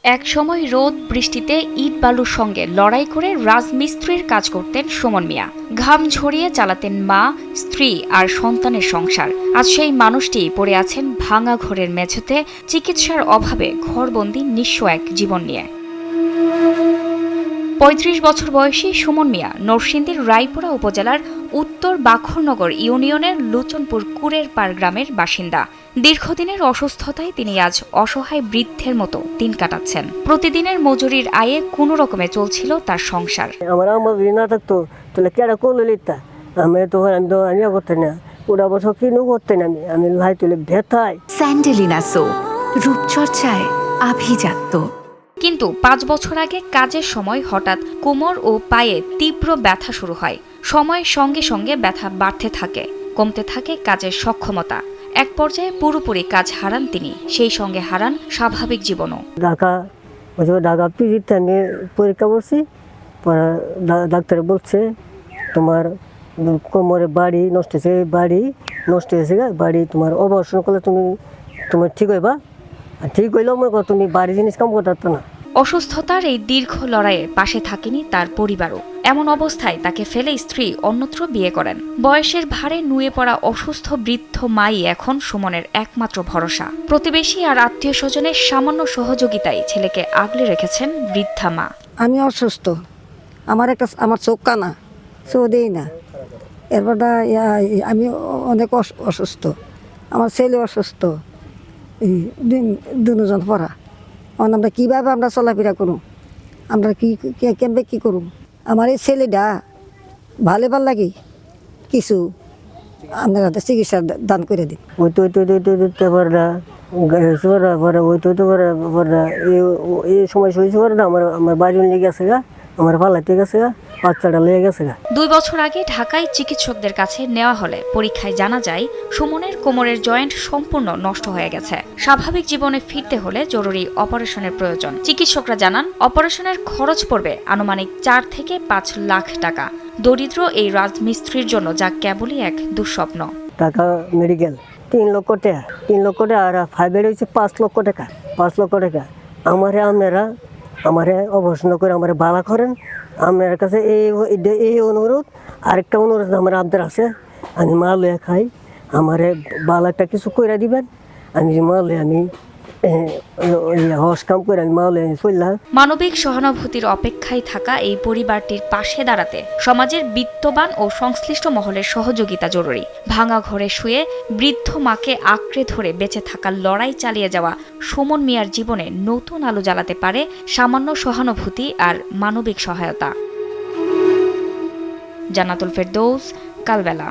একসময় রোদ বৃষ্টিতে ইট বালুর সঙ্গে লড়াই করে রাজমিস্ত্রির কাজ করতেন সুমন মিয়া। ঘাম ঝরিয়ে চালাতেন মা, স্ত্রী আর সন্তানের সংসার। আজ সেই মানুষটি পড়ে আছেন ভাঙা ঘরের মেঝেতে, চিকিৎসার অভাবে ঘরবন্দি নিঃস্ব এক জীবন নিয়ে। ৩৫ বছর বয়সী সুমন মিয়া নরসিংদীর রায়পুরা উপজেলার উত্তর বাখরনগর ইউনিয়নের লুচনপুর কুরের পাড় গ্রামের বাসিন্দা। দীর্ঘদিনের অসুস্থতায় তিনি আজ অসহায় বৃদ্ধের মতো দিন কাটাচ্ছেন। প্রতিদিনের মজুরির আয়ে কোনো রকমে চলছিল তার সংসার। আমার না থাকতো তাহলে কেডা করলো লিখতা আমি তো করতে না ওরা বছর কিনু করতেন আমি ভাই তুলে ভেতাই। স্যান্ডেলিনা সো রূপচর্চায় আভিজাত্য। কিন্তু ৫ বছর আগে কাজের সময় হঠাৎ কোমর ও পায়ে তীব্র ব্যথা শুরু হয়। সময়ের সঙ্গে সঙ্গে ব্যথা বাড়তে থাকে, কমতে থাকে কাজের সক্ষমতা। এক পর্যায়ে পুরোপুরি কাজ হারান তিনি, সেই সঙ্গে হারান স্বাভাবিক জীবনও। ঢাকা পিজিতে আমি পরীক্ষা করছি, ডাক্তার বলছে তোমার কোমরে বাড়ি নষ্ট হয়েছে বাড়ি তোমার অপারেশন করলে তোমার ঠিক হইবা, ঠিক হইলেও তুমি বাড়ি জিনিস কাম করতে পারতো না। অসুস্থতার এই দীর্ঘ লড়াইয়ে পাশে থাকেনি তার পরিবারও। এমন অবস্থায় তাকে ফেলে স্ত্রী অন্যত্র বিয়ে করেন। বয়সের ভারে নুয়ে পড়া অসুস্থ বৃদ্ধ মাই এখন সুমনের একমাত্র ভরসা। প্রতিবেশী আর আত্মীয় স্বজনের সামান্য সহযোগিতায় ছেলেকে আগলে রেখেছেন বৃদ্ধা মা। আমি অসুস্থ, আমার চোখ কানা, চোখ দেই না। এরপর আমি অনেক অসুস্থ, আমার ছেলে অসুস্থ, দুজন পড়া। আমরা কীভাবে আমরা চলাফেরা করুম, আমরা কেমবে কী করুম? আমার এই ছেলেটা ভালো লাগে কিছু আপনার হাতে চিকিৎসা দান করে দিন। এই সময় হয়েছে আমার বাড়ি লেগে গেছে গা, আমার পালাতে গেছে গা, বাচ্চাটা লেগে গেছে গা। ২ বছর আগে ঢাকায় চিকিৎসকদের কাছে নেওয়া হলে পরীক্ষায় জানা যায় সুমনের কোমরের জয়েন্ট সম্পূর্ণ নষ্ট হয়ে গেছে। স্বাভাবিক জীবনে ফিরতে হলে জরুরি অপারেশনের প্রয়োজন। চিকিৎসকরা জানান অপারেশনের খরচ পড়বে আনুমানিক ৪ থেকে ৫ লাখ টাকা। দরিদ্র এই রাজমিস্ত্রির জন্য যা কেবলই এক দুঃস্বপ্ন। টাকা মেডিকেল ৩ লক্ষ টাকা আর ফাইভের হচ্ছে ৫ লক্ষ টাকা। আমারে অপারেশন করে আমার বালা করেন। আপনার কাছে এই অনুরোধ, আরেকটা অনুরোধ আমার আপনার আছে, আমি মা লইয়া খাই, আমারে বালা একটা কিছু করে দিবেন। আমি মা লইয়া আমি হস কাম করে আমি মা লইয়া চললাম। মানবিক সহানুভূতির অপেক্ষায় থাকা এই পরিবারটির পাশে দাঁড়াতে সমাজের বিত্তবান ও সংশ্লিষ্ট মহলের সহযোগিতা জরুরি। ভাঙা ঘরে শুয়ে বৃদ্ধ মাকে আঁকড়ে ধরে বেঁচে থাকার লড়াই চালিয়ে যাওয়া সুমন মিয়ার জীবনে নতুন আলো জ্বালাতে পারে সামান্য সহানুভূতি আর মানবিক সহায়তা। জান্নাতুল ফেরদৌস, কালবেলা।